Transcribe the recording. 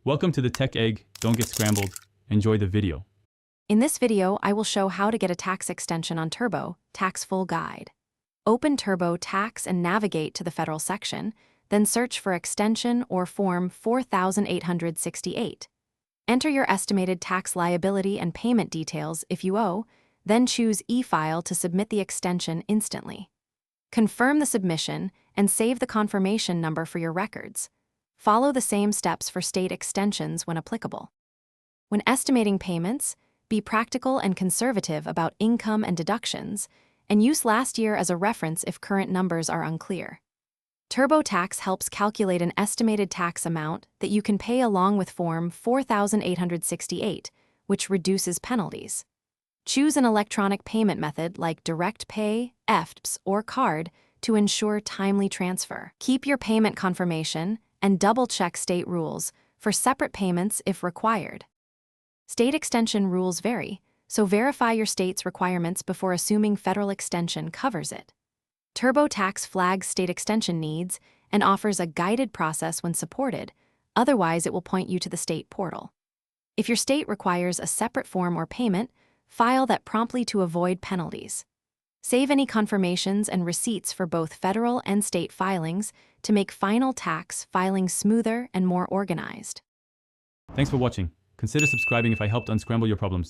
Welcome to the Tech Egg. Don't get scrambled. Enjoy the video. In this video, I will show how to get a tax extension on Turbotax full guide. Open Turbotax and navigate to the federal section, then search for extension or form 4868. Enter your estimated tax liability and payment details if you owe, then choose e-file to submit the extension instantly. Confirm the submission and save the confirmation number for your records. Follow the same steps for state extensions when applicable. When estimating payments, be practical and conservative about income and deductions, and use last year as a reference if current numbers are unclear. Turbotax helps calculate an estimated tax amount that you can pay along with Form 4868, which reduces penalties. Choose an electronic payment method like direct pay, EFTPS, or card to ensure timely transfer. Keep your payment confirmation and double-check state rules for separate payments if required. State extension rules vary, so verify your state's requirements before assuming federal extension covers it. Turbotax flags state extension needs and offers a guided process when supported, otherwise it will point you to the state portal. If your state requires a separate form or payment, file that promptly to avoid penalties. Save any confirmations and receipts for both federal and state filings to make final tax filing smoother and more organized. Thanks for watching. Consider subscribing if I helped unscramble your problems.